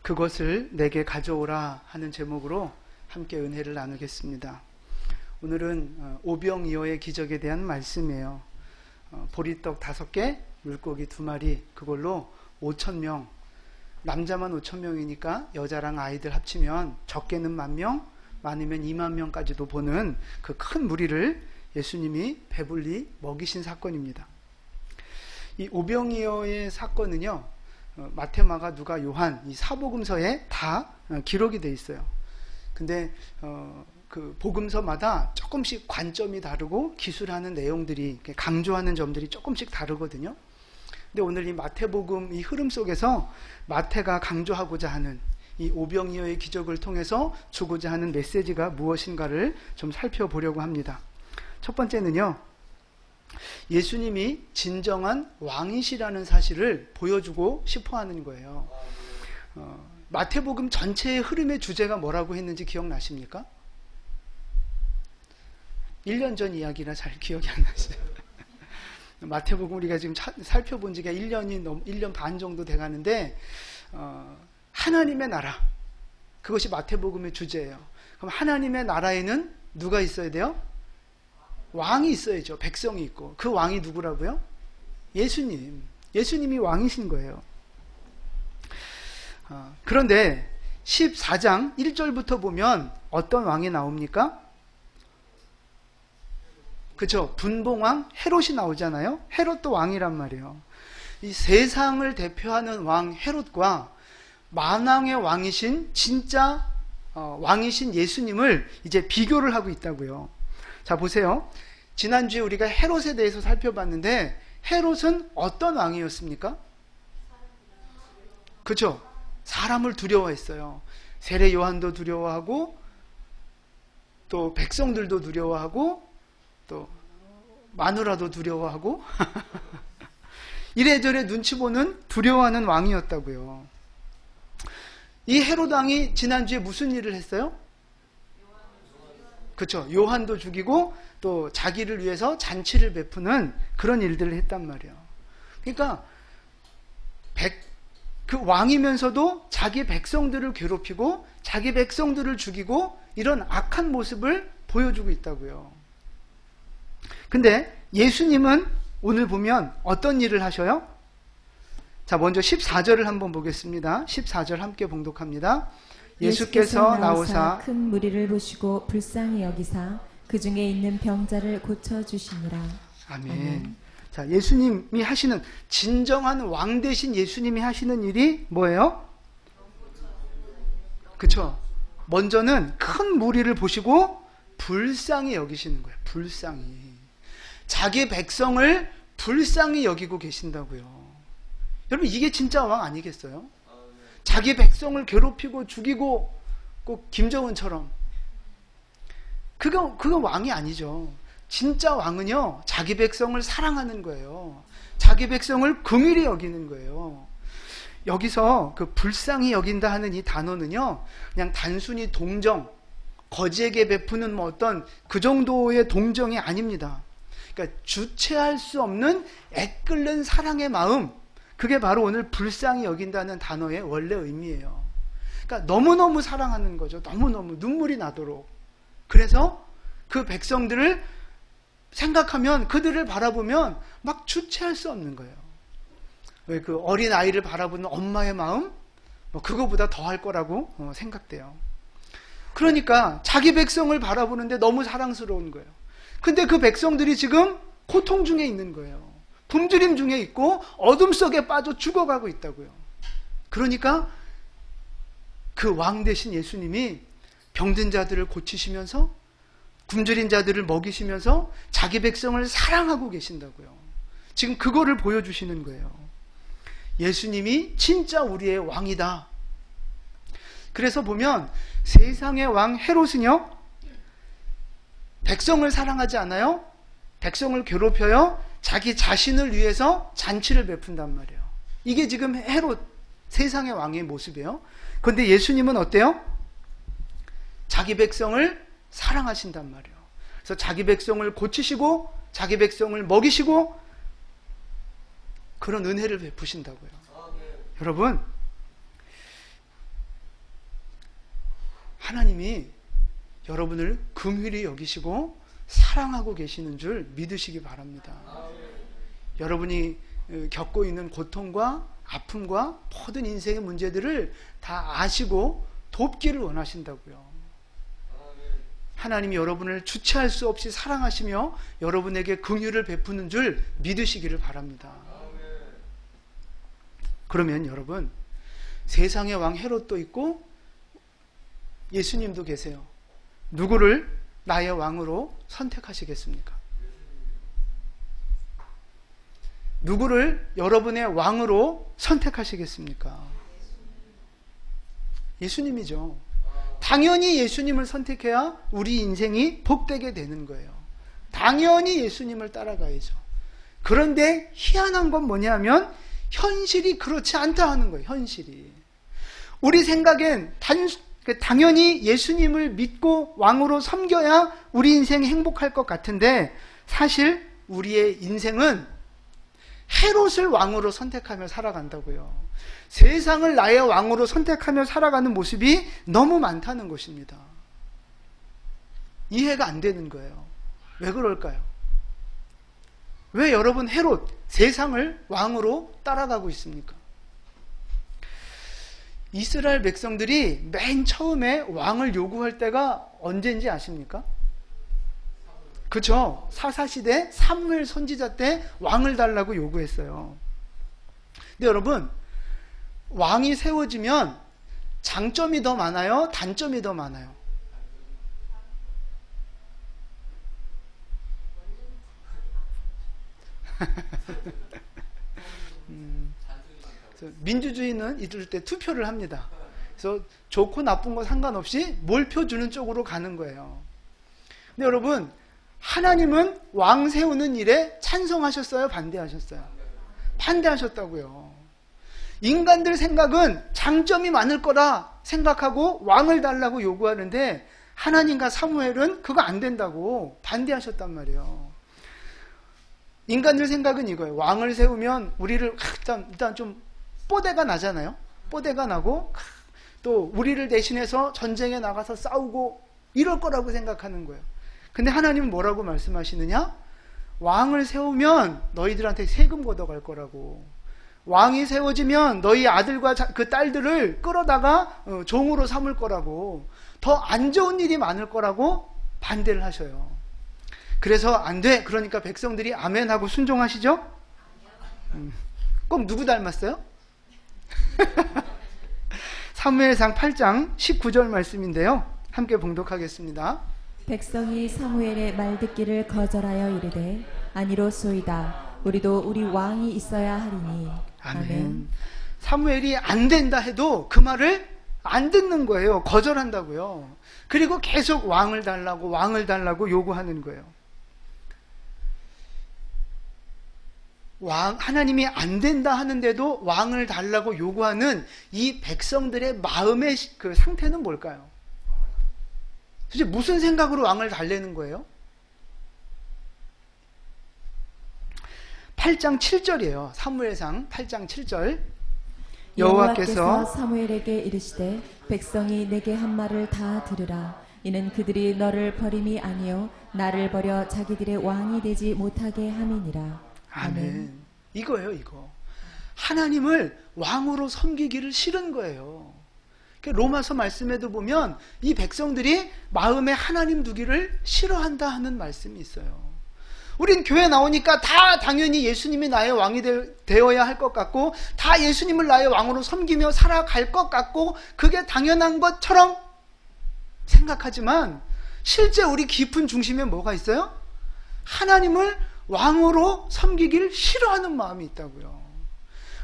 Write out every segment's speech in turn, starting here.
그것을 내게 가져오라 하는 제목으로 함께 은혜를 나누겠습니다. 오늘은 오병이어의 기적에 대한 말씀이에요. 보리떡 5개, 물고기 2마리, 그걸로 5,000명, 남자만 5,000명이니까 여자랑 아이들 합치면 적게는 10,000명, 많으면 20,000명까지도 보는 그 큰 무리를 예수님이 배불리 먹이신 사건입니다. 이 오병이어의 사건은요, 마태, 마가, 누가, 요한 이 사복음서에 다 기록이 돼 있어요. 근데 그 복음서마다 조금씩 관점이 다르고 기술하는 내용들이, 강조하는 점들이 조금씩 다르거든요. 근데 오늘 이 마태복음 이 흐름 속에서 마태가 강조하고자 하는 이 오병이어의 기적을 통해서 주고자 하는 메시지가 무엇인가를 좀 살펴보려고 합니다. 첫 번째는요, 예수님이 진정한 왕이시라는 사실을 보여주고 싶어 하는 거예요. 마태복음 전체의 흐름의 주제가 뭐라고 했는지 기억나십니까? 1년 전 이야기라 잘 기억이 안 나시죠? 마태복음 우리가 지금 살펴본 지가 1년 반 정도 돼가는데, 하나님의 나라, 그것이 마태복음의 주제예요. 그럼 하나님의 나라에는 누가 있어야 돼요? 왕이 있어야죠. 백성이 있고. 그 왕이 누구라고요? 예수님. 예수님이 왕이신 거예요. 그런데 14장 1절부터 보면 어떤 왕이 나옵니까? 그렇죠. 분봉왕 헤롯이 나오잖아요. 헤롯도 왕이란 말이에요. 이 세상을 대표하는 왕 헤롯과 만왕의 왕이신 진짜 왕이신 예수님을 이제 비교를 하고 있다고요. 자, 보세요. 지난주에 우리가 헤롯에 대해서 살펴봤는데, 헤롯은 어떤 왕이었습니까? 그렇죠. 사람을 두려워했어요. 세례 요한도 두려워하고, 또 백성들도 두려워하고, 또 마누라도 두려워하고 이래저래 눈치 보는 두려워하는 왕이었다고요. 이 헤롯 왕이 지난주에 무슨 일을 했어요? 그렇죠. 요한도 죽이고 또 자기를 위해서 잔치를 베푸는 그런 일들을 했단 말이에요. 그러니까 그 왕이면서도 자기 백성들을 괴롭히고 자기 백성들을 죽이고 이런 악한 모습을 보여주고 있다고요. 근데 예수님은 오늘 보면 어떤 일을 하셔요? 자, 먼저 14절을 한번 보겠습니다. 14절 함께 봉독합니다. 예수께서 나오사 큰 무리를 보시고 불쌍히 여기사 그 중에 있는 병자를 고쳐주시니라. 아멘. 자, 예수님이 하시는, 진정한 왕 대신 예수님이 하시는 일이 뭐예요? 그쵸? 먼저는 큰 무리를 보시고 불쌍히 여기시는 거예요. 불쌍히. 자기 백성을 불쌍히 여기고 계신다고요. 여러분, 이게 진짜 왕 아니겠어요? 자기 백성을 괴롭히고 죽이고, 꼭 김정은처럼. 그거 왕이 아니죠. 진짜 왕은요, 자기 백성을 사랑하는 거예요. 자기 백성을 긍휼히 여기는 거예요. 여기서 그 불쌍히 여긴다 하는 이 단어는요, 그냥 단순히 동정, 거지에게 베푸는 뭐 어떤 그 정도의 동정이 아닙니다. 그러니까 주체할 수 없는 애끓는 사랑의 마음, 그게 바로 오늘 불쌍히 여긴다는 단어의 원래 의미예요. 그러니까 너무너무 사랑하는 거죠. 너무너무 눈물이 나도록. 그래서 그 백성들을 생각하면, 그들을 바라보면 막 주체할 수 없는 거예요. 왜 그 어린 아이를 바라보는 엄마의 마음? 뭐 그거보다 더 할 거라고 생각돼요. 그러니까 자기 백성을 바라보는데 너무 사랑스러운 거예요. 근데 그 백성들이 지금 고통 중에 있는 거예요. 굶주림 중에 있고 어둠 속에 빠져 죽어가고 있다고요. 그러니까 그 왕 대신 예수님이 병든 자들을 고치시면서 굶주린 자들을 먹이시면서 자기 백성을 사랑하고 계신다고요. 지금 그거를 보여주시는 거예요. 예수님이 진짜 우리의 왕이다. 그래서 보면 세상의 왕 헤롯은요, 백성을 사랑하지 않아요? 백성을 괴롭혀요? 자기 자신을 위해서 잔치를 베푼단 말이에요. 이게 지금 헤롯, 세상의 왕의 모습이에요. 그런데 예수님은 어때요? 자기 백성을 사랑하신단 말이에요. 그래서 자기 백성을 고치시고 자기 백성을 먹이시고 그런 은혜를 베푸신다고요. 여러분, 하나님이 여러분을 긍휼히 여기시고 사랑하고 계시는 줄 믿으시기 바랍니다. 여러분이 겪고 있는 고통과 아픔과 모든 인생의 문제들을 다 아시고 돕기를 원하신다고요. 하나님이 여러분을 주체할 수 없이 사랑하시며 여러분에게 긍휼을 베푸는 줄 믿으시기를 바랍니다. 그러면 여러분, 세상의 왕 헤롯도 있고 예수님도 계세요. 누구를 나의 왕으로 선택하시겠습니까? 누구를 여러분의 왕으로 선택하시겠습니까? 예수님이죠. 당연히 예수님을 선택해야 우리 인생이 복되게 되는 거예요. 당연히 예수님을 따라가야죠. 그런데 희한한 건 뭐냐면 현실이 그렇지 않다 하는 거예요. 현실이. 우리 생각엔 당연히 예수님을 믿고 왕으로 섬겨야 우리 인생이 행복할 것 같은데 사실 우리의 인생은 헤롯을 왕으로 선택하며 살아간다고요. 세상을 나의 왕으로 선택하며 살아가는 모습이 너무 많다는 것입니다. 이해가 안 되는 거예요. 왜 그럴까요? 왜 여러분 헤롯, 세상을 왕으로 따라가고 있습니까? 이스라엘 백성들이 맨 처음에 왕을 요구할 때가 언제인지 아십니까? 그렇죠. 사사시대 사무엘 선지자 때 왕을 달라고 요구했어요. 근데 여러분, 왕이 세워지면 장점이 더 많아요? 단점이 더 많아요? 민주주의는 이럴 때 투표를 합니다. 그래서 좋고 나쁜 거 상관없이 몰표 주는 쪽으로 가는 거예요. 근데 여러분, 하나님은 왕 세우는 일에 찬성하셨어요? 반대하셨어요? 반대하셨다고요. 인간들 생각은 장점이 많을 거라 생각하고 왕을 달라고 요구하는데 하나님과 사무엘은 그거 안 된다고 반대하셨단 말이에요. 인간들 생각은 이거예요. 왕을 세우면 우리를 일단 좀 뽀대가 나잖아요. 뽀대가 나고 또 우리를 대신해서 전쟁에 나가서 싸우고 이럴 거라고 생각하는 거예요. 근데 하나님은 뭐라고 말씀하시느냐? 왕을 세우면 너희들한테 세금 걷어갈 거라고. 왕이 세워지면 너희 아들과 그 딸들을 끌어다가 종으로 삼을 거라고. 더 안 좋은 일이 많을 거라고 반대를 하셔요. 그래서 안 돼. 그러니까 백성들이 아멘하고 순종하시죠? 꼭 누구 닮았어요? 사무엘상 8장 19절 말씀인데요. 함께 봉독하겠습니다. 백성이 사무엘의 말 듣기를 거절하여 이르되 아니로소이다. 우리도 우리 왕이 있어야 하리니. 아멘. 사무엘이 안 된다 해도 그 말을 안 듣는 거예요. 거절한다고요. 그리고 계속 왕을 달라고 요구하는 거예요. 하나님이 안 된다 하는데도 왕을 달라고 요구하는 이 백성들의 마음의 그 상태는 뭘까요? 도대체 무슨 생각으로 왕을 달래는 거예요? 8장 7절이에요. 사무엘상 8장 7절. 여호와께서 사무엘에게 이르시되 백성이 내게 한 말을 다 들으라. 이는 그들이 너를 버림이 아니요 나를 버려 자기들의 왕이 되지 못하게 함이니라. 아멘. 이거예요, 이거. 하나님을 왕으로 섬기기를 싫은 거예요. 로마서 말씀에도 보면 이 백성들이 마음에 하나님 두기를 싫어한다 하는 말씀이 있어요. 우린 교회 나오니까 다 당연히 예수님이 나의 왕이 되어야 할 것 같고 다 예수님을 나의 왕으로 섬기며 살아갈 것 같고 그게 당연한 것처럼 생각하지만 실제 우리 깊은 중심에 뭐가 있어요? 하나님을 왕으로 섬기기를 싫어하는 마음이 있다고요.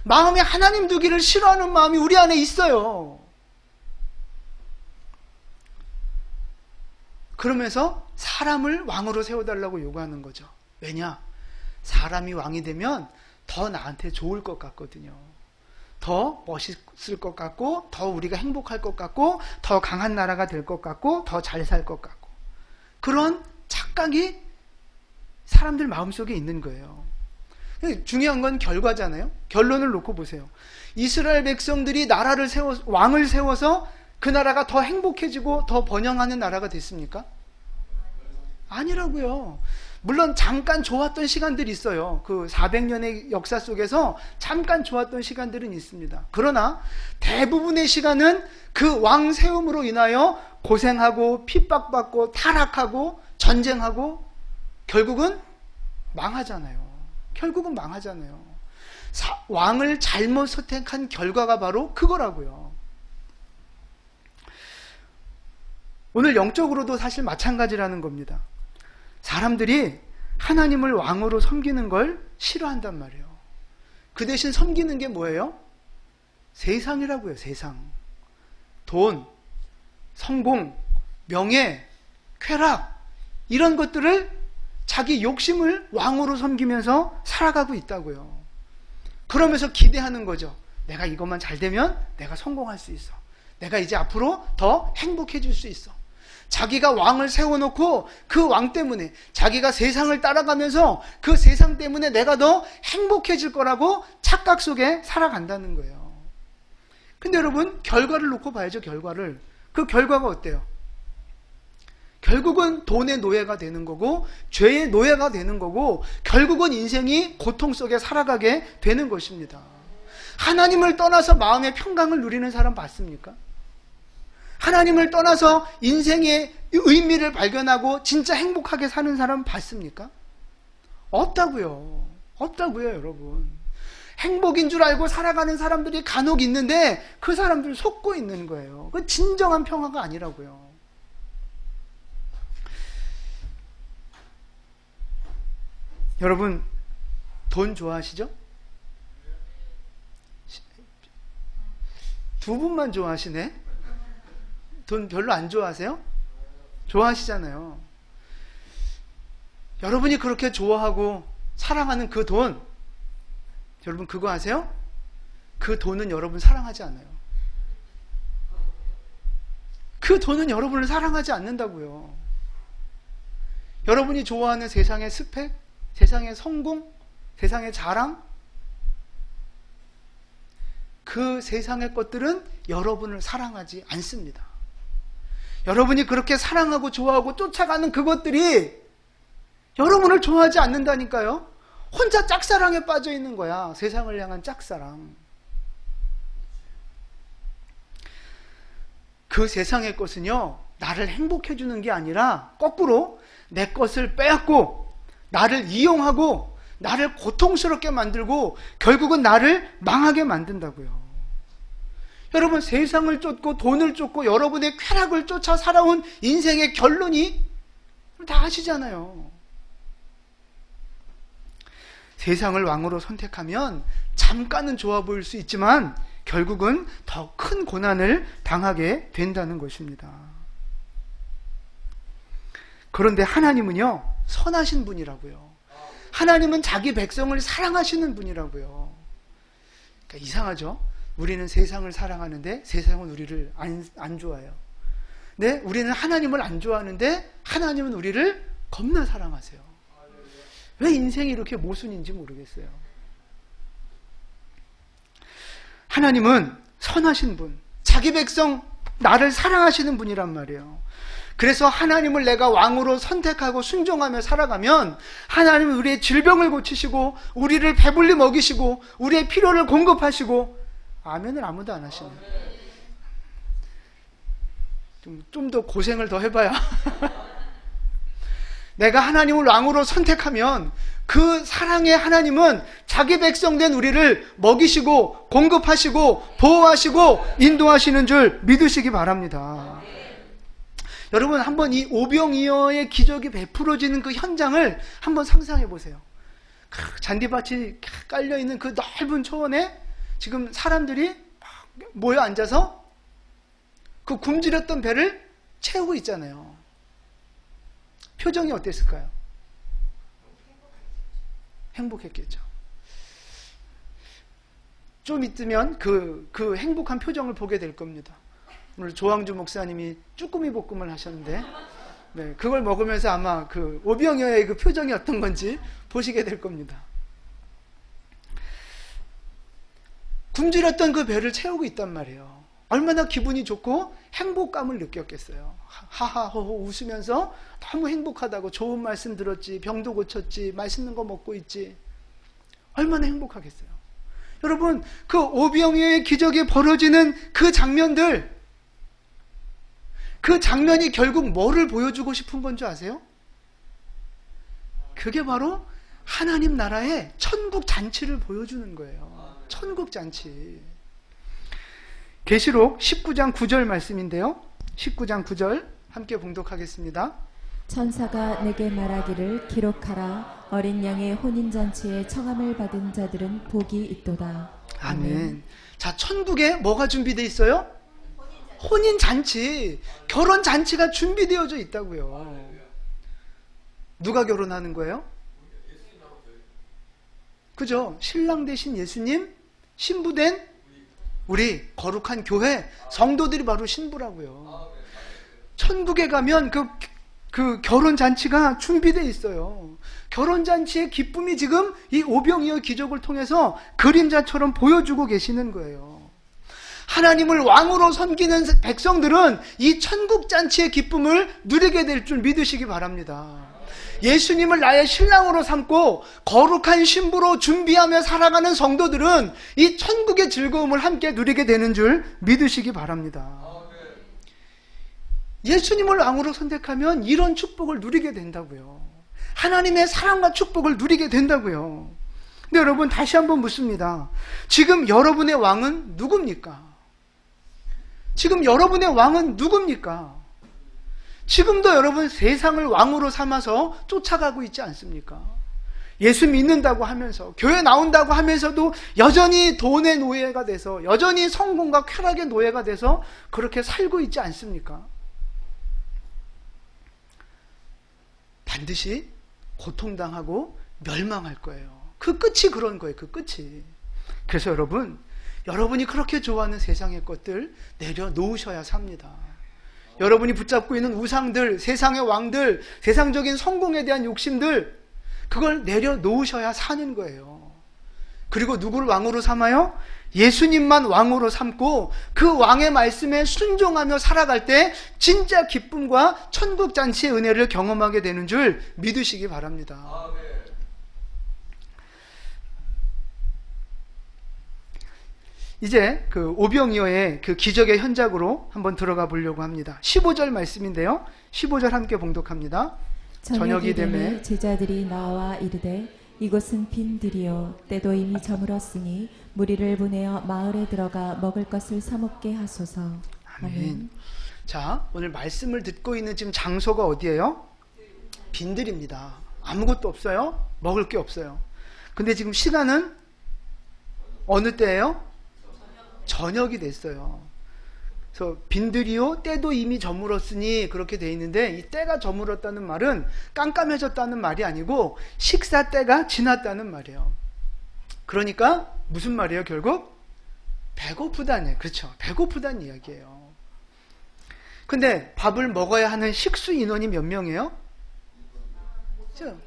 마음에 하나님 두기를 싫어하는 마음이 우리 안에 있어요. 그러면서 사람을 왕으로 세워달라고 요구하는 거죠. 왜냐? 사람이 왕이 되면 더 나한테 좋을 것 같거든요. 더 멋있을 것 같고 더 우리가 행복할 것 같고 더 강한 나라가 될 것 같고 더 잘 살 것 같고 그런 착각이 사람들 마음속에 있는 거예요. 중요한 건 결과잖아요. 결론을 놓고 보세요. 이스라엘 백성들이 왕을 세워서 그 나라가 더 행복해지고 더 번영하는 나라가 됐습니까? 아니라고요. 물론 잠깐 좋았던 시간들이 있어요. 그 400년의 역사 속에서 잠깐 좋았던 시간들은 있습니다. 그러나 대부분의 시간은 그 왕 세움으로 인하여 고생하고 핍박받고 타락하고 전쟁하고 결국은 망하잖아요. 결국은 망하잖아요. 왕을 잘못 선택한 결과가 바로 그거라고요. 오늘 영적으로도 사실 마찬가지라는 겁니다. 사람들이 하나님을 왕으로 섬기는 걸 싫어한단 말이에요. 그 대신 섬기는 게 뭐예요? 세상이라고요. 세상. 돈, 성공, 명예, 쾌락 이런 것들을 자기 욕심을 왕으로 섬기면서 살아가고 있다고요. 그러면서 기대하는 거죠. 내가 이것만 잘 되면 내가 성공할 수 있어. 내가 이제 앞으로 더 행복해질 수 있어. 자기가 왕을 세워놓고 그 왕 때문에 자기가 세상을 따라가면서 그 세상 때문에 내가 더 행복해질 거라고 착각 속에 살아간다는 거예요. 근데 여러분 결과를 놓고 봐야죠. 결과를. 그 결과가 어때요? 결국은 돈의 노예가 되는 거고 죄의 노예가 되는 거고 결국은 인생이 고통 속에 살아가게 되는 것입니다. 하나님을 떠나서 마음의 평강을 누리는 사람 봤습니까? 하나님을 떠나서 인생의 의미를 발견하고 진짜 행복하게 사는 사람 봤습니까? 없다고요. 없다고요, 여러분. 행복인 줄 알고 살아가는 사람들이 간혹 있는데 그 사람들 속고 있는 거예요. 그 진정한 평화가 아니라고요. 여러분, 돈 좋아하시죠? 두 분만 좋아하시네? 돈 별로 안 좋아하세요? 좋아하시잖아요. 여러분이 그렇게 좋아하고 사랑하는 그 돈, 여러분 그거 아세요? 그 돈은 여러분 사랑하지 않아요. 그 돈은 여러분을 사랑하지 않는다고요. 여러분이 좋아하는 세상의 스펙, 세상의 성공, 세상의 자랑, 그 세상의 것들은 여러분을 사랑하지 않습니다. 여러분이 그렇게 사랑하고 좋아하고 쫓아가는 그것들이 여러분을 좋아하지 않는다니까요. 혼자 짝사랑에 빠져 있는 거야. 세상을 향한 짝사랑. 그 세상의 것은요, 나를 행복해 주는 게 아니라 거꾸로 내 것을 빼앗고 나를 이용하고 나를 고통스럽게 만들고 결국은 나를 망하게 만든다고요. 여러분, 세상을 쫓고 돈을 쫓고 여러분의 쾌락을 쫓아 살아온 인생의 결론이 다 아시잖아요. 세상을 왕으로 선택하면 잠깐은 좋아 보일 수 있지만 결국은 더 큰 고난을 당하게 된다는 것입니다. 그런데 하나님은요, 선하신 분이라고요. 하나님은 자기 백성을 사랑하시는 분이라고요. 그러니까 이상하죠? 우리는 세상을 사랑하는데 세상은 우리를 안 좋아해요. 네? 우리는 하나님을 안 좋아하는데 하나님은 우리를 겁나 사랑하세요. 왜 인생이 이렇게 모순인지 모르겠어요. 하나님은 선하신 분, 자기 백성 나를 사랑하시는 분이란 말이에요. 그래서 하나님을 내가 왕으로 선택하고 순종하며 살아가면 하나님은 우리의 질병을 고치시고 우리를 배불리 먹이시고 우리의 필요를 공급하시고. 아멘을 아무도 안 하시네요. 좀 더 고생을 더 해봐야. 내가 하나님을 왕으로 선택하면 그 사랑의 하나님은 자기 백성된 우리를 먹이시고 공급하시고 보호하시고 인도하시는 줄 믿으시기 바랍니다. 여러분, 한번 이 오병이어의 기적이 베풀어지는 그 현장을 한번 상상해 보세요. 잔디밭이 깔려있는 그 넓은 초원에 지금 사람들이 모여 앉아서 그 굶주렸던 배를 채우고 있잖아요. 표정이 어땠을까요? 행복했겠죠. 좀 있으면 그 행복한 표정을 보게 될 겁니다. 오늘 조항주 목사님이 쭈꾸미 볶음을 하셨는데, 네, 그걸 먹으면서 아마 그 오병이어의 그 표정이 어떤 건지 보시게 될 겁니다. 굶주렸던 그 배를 채우고 있단 말이에요. 얼마나 기분이 좋고 행복감을 느꼈겠어요. 하하호호 웃으면서 너무 행복하다고, 좋은 말씀 들었지, 병도 고쳤지, 맛있는 거 먹고 있지. 얼마나 행복하겠어요. 여러분, 그 오병이어의 기적이 벌어지는 그 장면들, 그 장면이 결국 뭐를 보여주고 싶은 건 줄 아세요? 그게 바로 하나님 나라의 천국 잔치를 보여주는 거예요. 천국 잔치. 계시록 19장 9절 말씀인데요. 19장 9절 함께 봉독하겠습니다. 천사가 내게 말하기를 기록하라. 어린 양의 혼인잔치에 청함을 받은 자들은 복이 있도다. 아멘. 자, 천국에 뭐가 준비되어 있어요? 혼인잔치. 결혼잔치가 준비되어져 있다고요. 누가 결혼하는 거예요? 그죠? 신랑 되신 예수님, 신부된 우리 거룩한 교회 성도들이 바로 신부라고요. 천국에 가면 그 결혼잔치가 준비되어 있어요. 결혼잔치의 기쁨이 지금 이 오병이어 기적을 통해서 그림자처럼 보여주고 계시는 거예요. 하나님을 왕으로 섬기는 백성들은 이 천국잔치의 기쁨을 누리게 될 줄 믿으시기 바랍니다. 예수님을 나의 신랑으로 삼고 거룩한 신부로 준비하며 살아가는 성도들은 이 천국의 즐거움을 함께 누리게 되는 줄 믿으시기 바랍니다. 예수님을 왕으로 선택하면 이런 축복을 누리게 된다고요. 하나님의 사랑과 축복을 누리게 된다고요. 근데 여러분, 다시 한번 묻습니다. 지금 여러분의 왕은 누굽니까? 지금 여러분의 왕은 누굽니까? 지금도 여러분 세상을 왕으로 삼아서 쫓아가고 있지 않습니까? 예수 믿는다고 하면서, 교회 나온다고 하면서도 여전히 돈의 노예가 돼서, 여전히 성공과 쾌락의 노예가 돼서 그렇게 살고 있지 않습니까? 반드시 고통당하고 멸망할 거예요. 그 끝이 그런 거예요. 그 끝이. 그래서 여러분이 그렇게 좋아하는 세상의 것들 내려놓으셔야 삽니다. 여러분이 붙잡고 있는 우상들, 세상의 왕들, 세상적인 성공에 대한 욕심들, 그걸 내려놓으셔야 사는 거예요. 그리고 누구를 왕으로 삼아요? 예수님만 왕으로 삼고 그 왕의 말씀에 순종하며 살아갈 때 진짜 기쁨과 천국 잔치의 은혜를 경험하게 되는 줄 믿으시기 바랍니다. 이제 그 오병이어의 그 기적의 현장으로 한번 들어가 보려고 합니다. 15절 말씀인데요. 15절 함께 봉독합니다. 저녁이 되매 제자들이 나와 이르되 이곳은 빈들이요 때도 이미 저물었으니 무리를 보내어 마을에 들어가 먹을 것을 사 먹게 하소서. 아멘. 자, 오늘 말씀을 듣고 있는 지금 장소가 어디예요? 빈들입니다. 아무것도 없어요. 먹을 게 없어요. 근데 지금 시간은 어느 때예요? 저녁이 됐어요. 그래서 빈들이요 때도 이미 저물었으니 그렇게 돼 있는데, 이 때가 저물었다는 말은 깜깜해졌다는 말이 아니고 식사 때가 지났다는 말이에요. 그러니까 무슨 말이에요? 결국 배고프다는, 그렇죠, 배고프다는 이야기예요. 근데 밥을 먹어야 하는 식수 인원이 몇 명이에요? 그렇죠?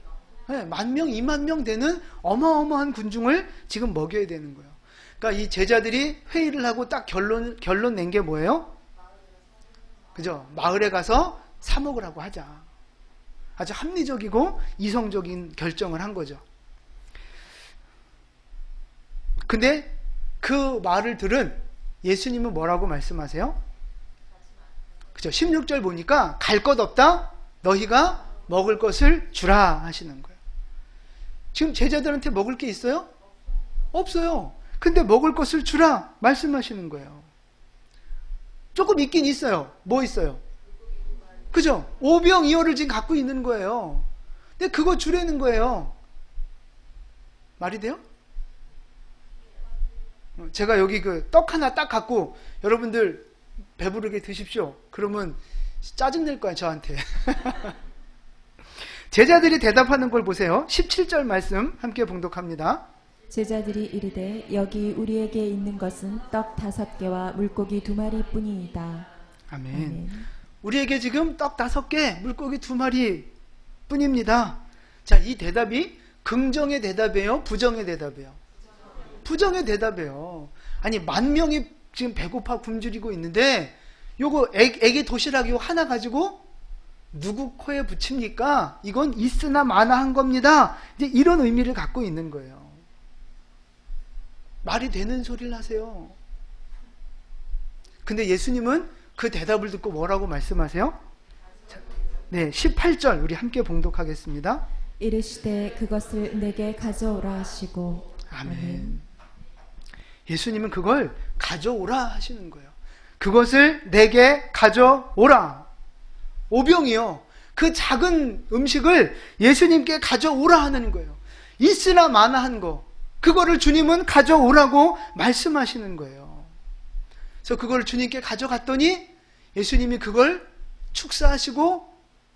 네, 10,000명, 20,000명 되는 어마어마한 군중을 지금 먹여야 되는 거예요. 그러니까 이 제자들이 회의를 하고 딱 결론 낸 게 뭐예요? 그죠? 마을에 가서 사 먹으라고 하자. 아주 합리적이고 이성적인 결정을 한 거죠. 근데 그 말을 들은 예수님은 뭐라고 말씀하세요? 그죠? 16절 보니까 갈 것 없다? 너희가 먹을 것을 주라 하시는 거예요. 지금 제자들한테 먹을 게 있어요? 없어요. 근데 먹을 것을 주라 말씀하시는 거예요. 조금 있긴 있어요. 뭐 있어요? 그죠? 오병이어를 지금 갖고 있는 거예요. 근데 그거 주라는 거예요. 말이 돼요? 제가 여기 그 떡 하나 딱 갖고 여러분들 배부르게 드십시오. 그러면 짜증낼 거야, 저한테. 제자들이 대답하는 걸 보세요. 17절 말씀 함께 봉독합니다. 제자들이 이르되 여기 우리에게 있는 것은 떡 5개와 물고기 2마리 뿐이이다. 아멘. 아멘. 우리에게 지금 떡 5개, 물고기 2마리 뿐입니다. 자, 이 대답이 긍정의 대답이에요? 부정의 대답이에요? 부정의 대답이에요. 아니, 10,000명이 지금 배고파 굶주리고 있는데 요거 애기 도시락 요 하나 가지고 누구 코에 붙입니까? 이건 있으나 마나한 겁니다. 이제 이런 의미를 갖고 있는 거예요. 말이 되는 소리를 하세요. 근데 예수님은 그 대답을 듣고 뭐라고 말씀하세요? 네, 18절 우리 함께 봉독하겠습니다. 이르시되 그것을 내게 가져오라 하시고. 아멘. 예수님은 그걸 가져오라 하시는 거예요. 그것을 내게 가져오라. 오병이요. 그 작은 음식을 예수님께 가져오라 하는 거예요. 있으나 마나한 거. 그거를 주님은 가져오라고 말씀하시는 거예요. 그래서 그걸 주님께 가져갔더니 예수님이 그걸 축사하시고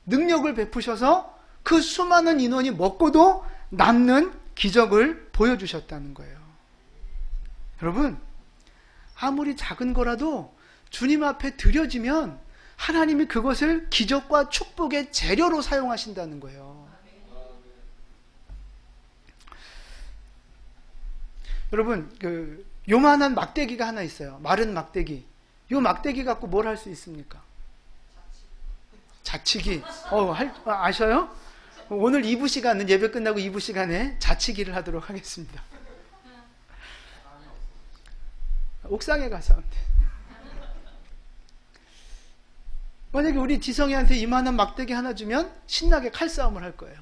능력을 베푸셔서 그 수많은 인원이 먹고도 남는 기적을 보여주셨다는 거예요. 여러분, 아무리 작은 거라도 주님 앞에 드려지면 하나님이 그것을 기적과 축복의 재료로 사용하신다는 거예요. 여러분, 요만한 막대기가 하나 있어요. 마른 막대기. 요 막대기 갖고 뭘 할 수 있습니까? 자치기. 아셔요? 오늘 2부 시간은 예배 끝나고 2부 시간에 자치기를 하도록 하겠습니다. 옥상에 가서 하면 돼. 만약에 우리 지성이한테 이만한 막대기 하나 주면 신나게 칼싸움을 할 거예요.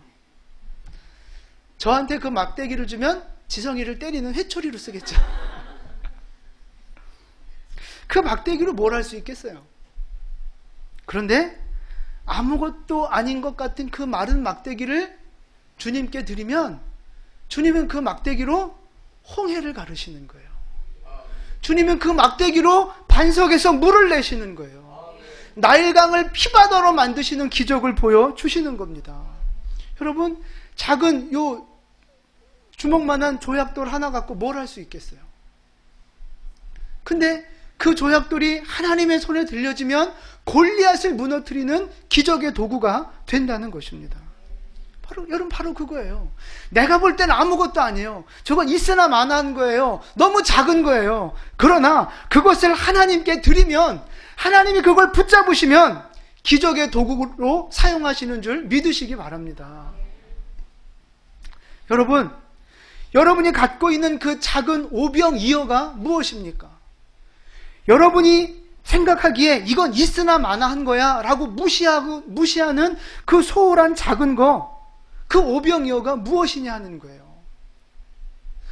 저한테 그 막대기를 주면 지성이를 때리는 회초리로 쓰겠죠. 그 막대기로 뭘 할 수 있겠어요? 그런데 아무것도 아닌 것 같은 그 마른 막대기를 주님께 드리면 주님은 그 막대기로 홍해를 가르시는 거예요. 주님은 그 막대기로 반석에서 물을 내시는 거예요. 나일강을 피바다로 만드시는 기적을 보여주시는 겁니다. 여러분, 작은 요 주먹만한 조약돌 하나 갖고 뭘 할 수 있겠어요? 근데 그 조약돌이 하나님의 손에 들려지면 골리앗을 무너뜨리는 기적의 도구가 된다는 것입니다. 여러분, 바로 그거예요. 내가 볼 때는 아무것도 아니에요. 저건 있으나 마나한 거예요. 너무 작은 거예요. 그러나 그것을 하나님께 드리면 하나님이 그걸 붙잡으시면 기적의 도구로 사용하시는 줄 믿으시기 바랍니다. 여러분, 여러분이 갖고 있는 그 작은 오병이어가 무엇입니까? 여러분이 생각하기에 이건 있으나 마나한 거야 라고 무시하는 그 소홀한 작은 거, 그 오병이어가 무엇이냐 하는 거예요.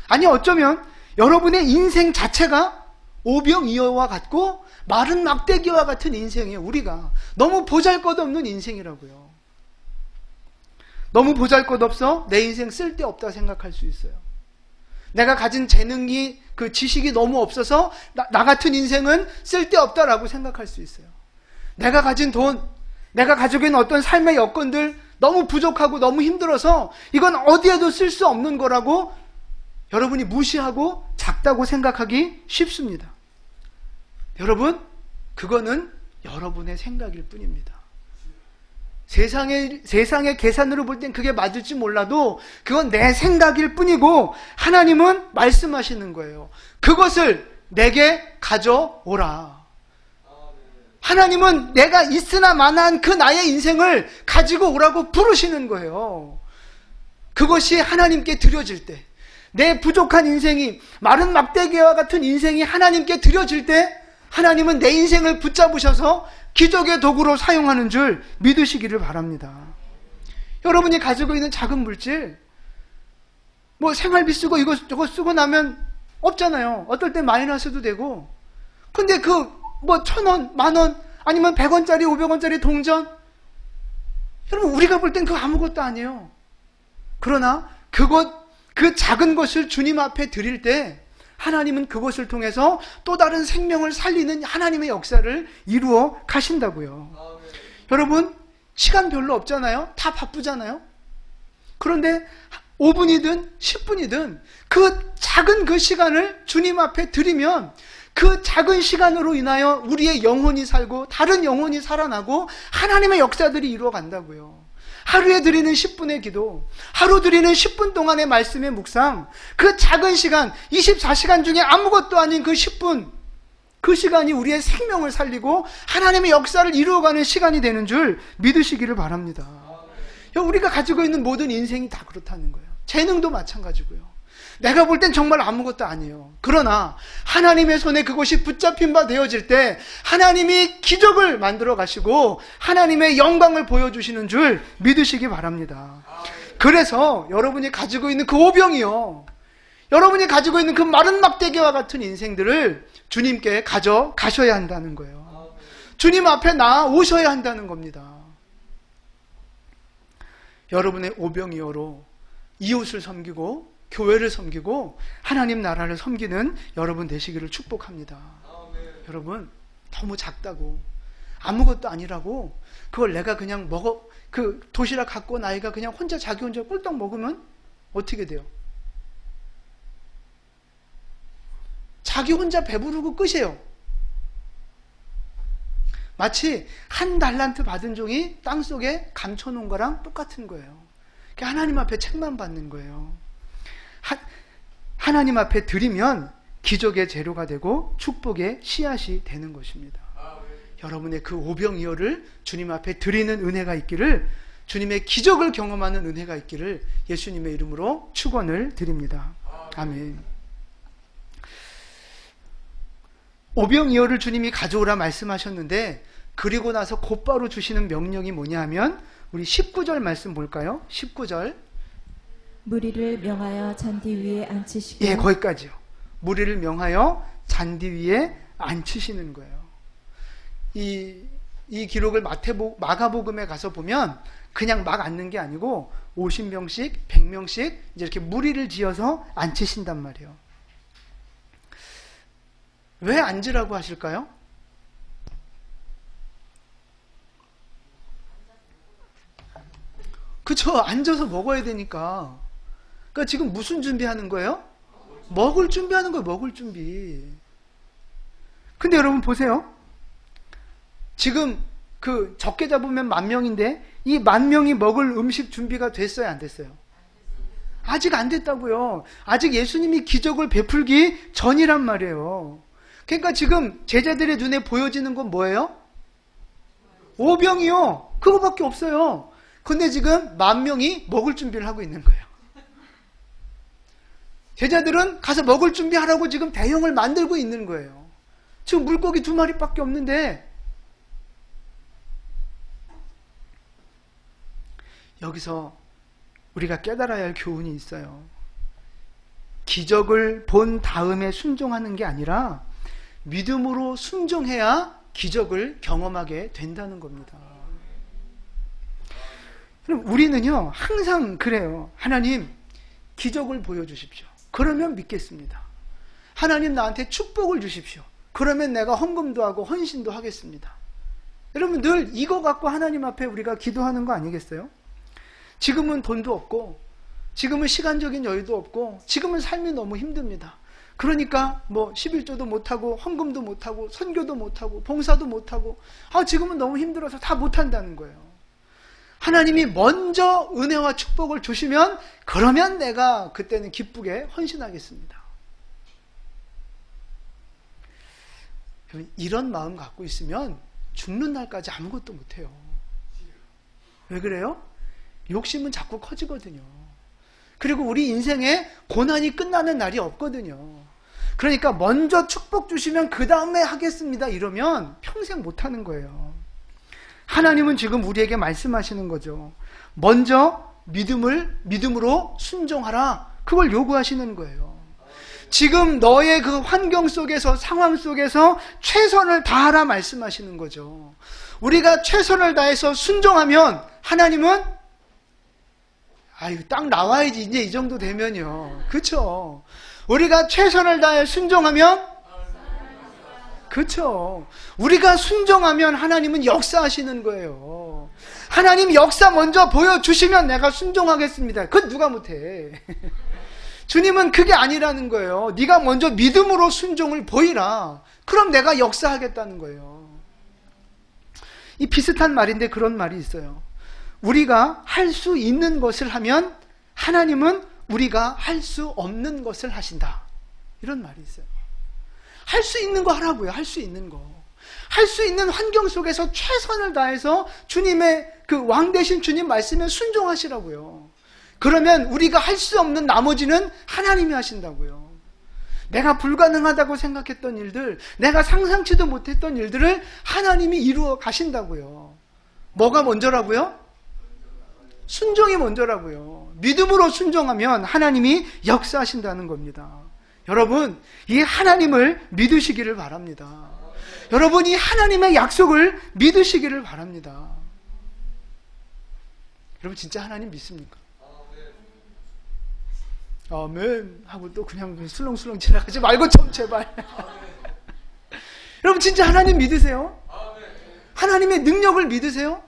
아니, 어쩌면 여러분의 인생 자체가 오병이어와 같고 마른 막대기와 같은 인생이에요. 우리가 너무 보잘것없는 인생이라고요. 너무 보잘것없어 내 인생 쓸데없다 생각할 수 있어요. 내가 가진 재능이, 그 지식이 너무 없어서 나 같은 인생은 쓸데없다라고 생각할 수 있어요. 내가 가진 돈, 내가 가지고 있는 어떤 삶의 여건들 너무 부족하고 너무 힘들어서 이건 어디에도 쓸 수 없는 거라고 여러분이 무시하고 작다고 생각하기 쉽습니다. 여러분, 그거는 여러분의 생각일 뿐입니다. 세상의 계산으로 볼 땐 그게 맞을지 몰라도 그건 내 생각일 뿐이고 하나님은 말씀하시는 거예요. 그것을 내게 가져오라. 하나님은 내가 있으나 마나한 그 나의 인생을 가지고 오라고 부르시는 거예요. 그것이 하나님께 드려질 때, 내 부족한 인생이, 마른 막대기와 같은 인생이 하나님께 드려질 때 하나님은 내 인생을 붙잡으셔서 기적의 도구로 사용하는 줄 믿으시기를 바랍니다. 여러분이 가지고 있는 작은 물질, 뭐 생활비 쓰고 이거 저거 쓰고 나면 없잖아요. 어떨 땐 마이너스도 되고. 근데 그 뭐 1,000원, 만원, 아니면 100원짜리, 500원짜리 동전, 여러분, 우리가 볼 땐 그거 아무것도 아니에요. 그러나 그 작은 것을 주님 앞에 드릴 때 하나님은 그것을 통해서 또 다른 생명을 살리는 하나님의 역사를 이루어 가신다고요. 여러분, 시간 별로 없잖아요. 다 바쁘잖아요. 그런데 5분이든 10분이든 그 작은 그 시간을 주님 앞에 드리면 그 작은 시간으로 인하여 우리의 영혼이 살고 다른 영혼이 살아나고 하나님의 역사들이 이루어 간다고요. 하루에 드리는 10분의 기도, 하루 드리는 10분 동안의 말씀의 묵상, 그 작은 시간, 24시간 중에 아무것도 아닌 그 10분, 그 시간이 우리의 생명을 살리고 하나님의 역사를 이루어가는 시간이 되는 줄 믿으시기를 바랍니다. 우리가 가지고 있는 모든 인생이 다 그렇다는 거예요. 재능도 마찬가지고요. 내가 볼 땐 정말 아무것도 아니에요. 그러나 하나님의 손에 그것이 붙잡힌 바 되어질 때 하나님이 기적을 만들어 가시고 하나님의 영광을 보여주시는 줄 믿으시기 바랍니다. 그래서 여러분이 가지고 있는 그 오병이요, 여러분이 가지고 있는 그 마른 막대기와 같은 인생들을 주님께 가져가셔야 한다는 거예요. 주님 앞에 나오셔야 한다는 겁니다. 여러분의 오병이어로 이웃을 섬기고 교회를 섬기고 하나님 나라를 섬기는 여러분 되시기를 축복합니다. 여러분, 너무 작다고 아무것도 아니라고 그걸 내가 그냥 그 도시락 갖고 온 아이가 그냥 자기 혼자 꿀떡 먹으면 어떻게 돼요? 자기 혼자 배부르고 끝이에요. 마치 한 달란트 받은 종이 땅속에 감춰놓은 거랑 똑같은 거예요. 하나님 앞에 책만 받는 거예요. 하나님 앞에 드리면 기적의 재료가 되고 축복의 씨앗이 되는 것입니다. 여러분의 그 오병이어를 주님 앞에 드리는 은혜가 있기를, 주님의 기적을 경험하는 은혜가 있기를 예수님의 이름으로 축원을 드립니다. 아멘. 오병이어를 주님이 가져오라 말씀하셨는데 그리고 나서 곧바로 주시는 명령이 뭐냐 하면 우리 19절 말씀 볼까요? 19절. 무리를 명하여 잔디 위에 앉히시고. 예, 거기까지요. 무리를 명하여 잔디 위에 앉히시는 거예요. 이 기록을 마가복음에 가서 보면 그냥 막 앉는 게 아니고 50명씩 100명씩 이제 이렇게 무리를 지어서 앉히신단 말이에요. 왜 앉으라고 하실까요? 그쵸, 앉아서 먹어야 되니까. 그러니까 지금 무슨 준비하는 거예요? 먹을 준비하는 거예요. 먹을 준비. 근데 여러분 보세요. 지금 그 적게 잡으면 10,000명인데 이 10,000명이 먹을 음식 준비가 됐어요, 안 됐어요? 아직 안 됐다고요. 아직 예수님이 기적을 베풀기 전이란 말이에요. 그러니까 지금 제자들의 눈에 보여지는 건 뭐예요? 오병이요. 그거밖에 없어요. 근데 지금 10,000명이 먹을 준비를 하고 있는 거예요. 제자들은 가서 먹을 준비하라고 지금 대형을 만들고 있는 거예요. 지금 물고기 2마리밖에 없는데 여기서 우리가 깨달아야 할 교훈이 있어요. 기적을 본 다음에 순종하는 게 아니라 믿음으로 순종해야 기적을 경험하게 된다는 겁니다. 그럼 우리는요 항상 그래요. 하나님 기적을 보여주십시오. 그러면 믿겠습니다. 하나님 나한테 축복을 주십시오. 그러면 내가 헌금도 하고 헌신도 하겠습니다. 여러분 늘 이거 갖고 하나님 앞에 우리가 기도하는 거 아니겠어요? 지금은 돈도 없고 지금은 시간적인 여유도 없고 지금은 삶이 너무 힘듭니다. 그러니까 뭐 11조도 못하고 헌금도 못하고 선교도 못하고 봉사도 못하고 지금은 너무 힘들어서 다 못한다는 거예요. 하나님이 먼저 은혜와 축복을 주시면 그러면 내가 그때는 기쁘게 헌신하겠습니다. 이런 마음 갖고 있으면 죽는 날까지 아무것도 못해요. 왜 그래요? 욕심은 자꾸 커지거든요. 그리고 우리 인생에 고난이 끝나는 날이 없거든요. 그러니까 먼저 축복 주시면 그 다음에 하겠습니다 이러면 평생 못하는 거예요. 하나님은 지금 우리에게 말씀하시는 거죠. 먼저 믿음으로 순종하라. 그걸 요구하시는 거예요. 지금 너의 그 환경 속에서 상황 속에서 최선을 다하라 말씀하시는 거죠. 우리가 최선을 다해서 순종하면 하나님은 딱 나와야지 이제 이 정도 되면요. 그렇죠? 우리가 최선을 다해 순종하면 그렇죠. 우리가 순종하면 하나님은 역사하시는 거예요. 하나님 역사 먼저 보여주시면 내가 순종하겠습니다. 그건 누가 못해. 주님은 그게 아니라는 거예요. 네가 먼저 믿음으로 순종을 보이라. 그럼 내가 역사하겠다는 거예요. 이 비슷한 말인데 그런 말이 있어요. 우리가 할 수 있는 것을 하면 하나님은 우리가 할 수 없는 것을 하신다. 이런 말이 있어요. 할 수 있는 거 하라고요. 할 수 있는 거. 할 수 있는 환경 속에서 최선을 다해서 주님의 그 왕 되신 주님 말씀에 순종하시라고요. 그러면 우리가 할 수 없는 나머지는 하나님이 하신다고요. 내가 불가능하다고 생각했던 일들, 내가 상상치도 못했던 일들을 하나님이 이루어 가신다고요. 뭐가 먼저라고요? 순종이 먼저라고요. 믿음으로 순종하면 하나님이 역사하신다는 겁니다. 여러분, 이 하나님을 믿으시기를 바랍니다. 여러분, 이 하나님의 약속을 믿으시기를 바랍니다. 여러분, 진짜 하나님 믿습니까? 아멘 하고 또 그냥 술렁술렁 지나가지 말고 좀 제발. 여러분, 진짜 하나님 믿으세요? 하나님의 능력을 믿으세요?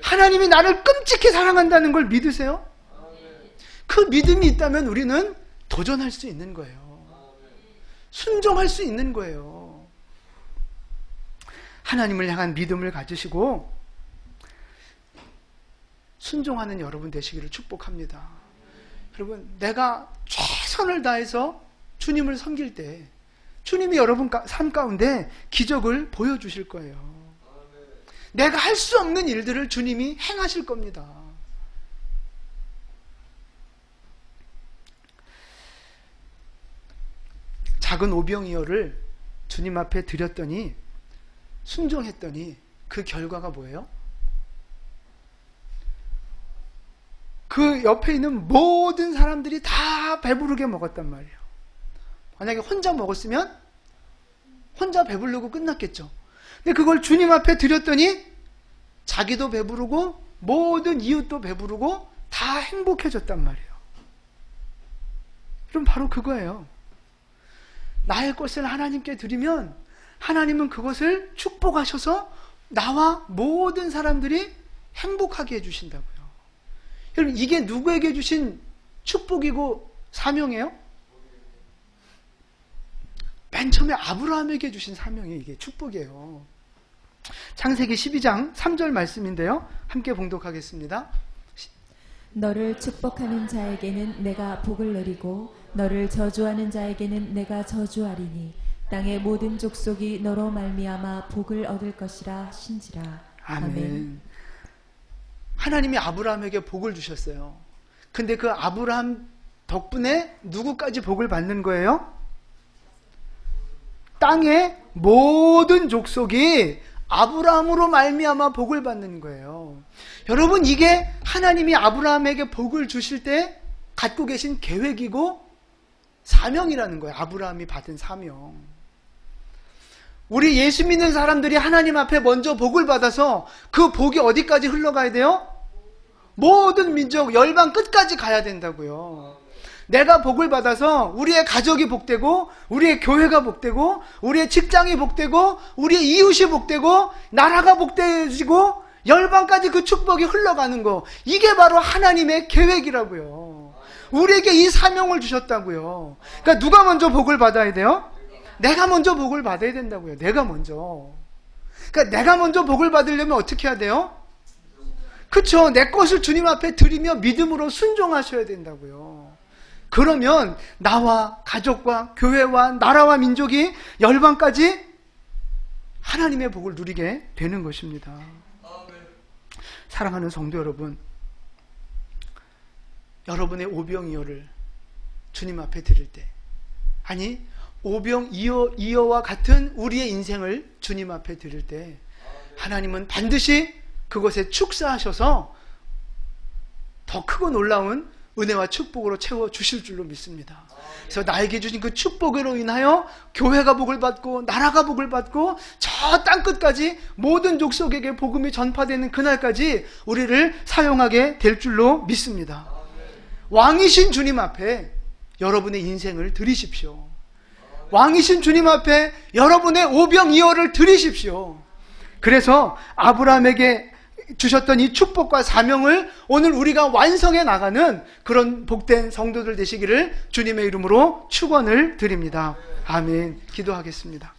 하나님이 나를 끔찍히 사랑한다는 걸 믿으세요? 그 믿음이 있다면 우리는 도전할 수 있는 거예요. 순종할 수 있는 거예요. 하나님을 향한 믿음을 가지시고 순종하는 여러분 되시기를 축복합니다. 여러분, 내가 최선을 다해서 주님을 섬길 때 주님이 여러분 삶 가운데 기적을 보여주실 거예요. 내가 할 수 없는 일들을 주님이 행하실 겁니다. 작은 오병이어를 주님 앞에 드렸더니, 순종했더니 그 결과가 뭐예요? 그 옆에 있는 모든 사람들이 다 배부르게 먹었단 말이에요. 만약에 혼자 먹었으면 혼자 배부르고 끝났겠죠. 근데 그걸 주님 앞에 드렸더니 자기도 배부르고 모든 이웃도 배부르고 다 행복해졌단 말이에요. 그럼 바로 그거예요. 나의 것을 하나님께 드리면 하나님은 그것을 축복하셔서 나와 모든 사람들이 행복하게 해주신다고요. 여러분, 이게 누구에게 주신 축복이고 사명이에요? 맨 처음에 아브라함에게 주신 사명이 이게 축복이에요. 창세기 12장 3절 말씀인데요. 함께 봉독하겠습니다. 너를 축복하는 자에게는 내가 복을 내리고 너를 저주하는 자에게는 내가 저주하리니 땅의 모든 족속이 너로 말미암아 복을 얻을 것이라 신지라. 아멘. 하나님이 아브라함에게 복을 주셨어요. 근데 그 아브라함 덕분에 누구까지 복을 받는 거예요? 땅의 모든 족속이 아브라함으로 말미암아 복을 받는 거예요. 여러분, 이게 하나님이 아브라함에게 복을 주실 때 갖고 계신 계획이고 사명이라는 거예요. 아브라함이 받은 사명. 우리 예수 믿는 사람들이 하나님 앞에 먼저 복을 받아서 그 복이 어디까지 흘러가야 돼요? 모든 민족, 열방 끝까지 가야 된다고요. 내가 복을 받아서 우리의 가족이 복되고 우리의 교회가 복되고 우리의 직장이 복되고 우리의 이웃이 복되고 나라가 복되어지고 열방까지 그 축복이 흘러가는 거, 이게 바로 하나님의 계획이라고요. 우리에게 이 사명을 주셨다고요. 그러니까 누가 먼저 복을 받아야 돼요? 내가 먼저 복을 받아야 된다고요. 내가 먼저. 그러니까 내가 먼저 복을 받으려면 어떻게 해야 돼요? 그쵸? 내 것을 주님 앞에 드리며 믿음으로 순종하셔야 된다고요. 그러면 나와 가족과 교회와 나라와 민족이 열방까지 하나님의 복을 누리게 되는 것입니다. 사랑하는 성도 여러분, 여러분의 오병이어를 주님 앞에 드릴 때, 아니 오병이어와 같은 우리의 인생을 주님 앞에 드릴 때 하나님은 반드시 그것에 축사하셔서 더 크고 놀라운 은혜와 축복으로 채워주실 줄로 믿습니다. 그래서 나에게 주신 그 축복으로 인하여 교회가 복을 받고 나라가 복을 받고 저 땅끝까지 모든 족속에게 복음이 전파되는 그날까지 우리를 사용하게 될 줄로 믿습니다. 왕이신 주님 앞에 여러분의 인생을 드리십시오. 왕이신 주님 앞에 여러분의 오병이어를 드리십시오. 그래서 아브라함에게 주셨던 이 축복과 사명을 오늘 우리가 완성해 나가는 그런 복된 성도들 되시기를 주님의 이름으로 축원을 드립니다. 아멘. 기도하겠습니다.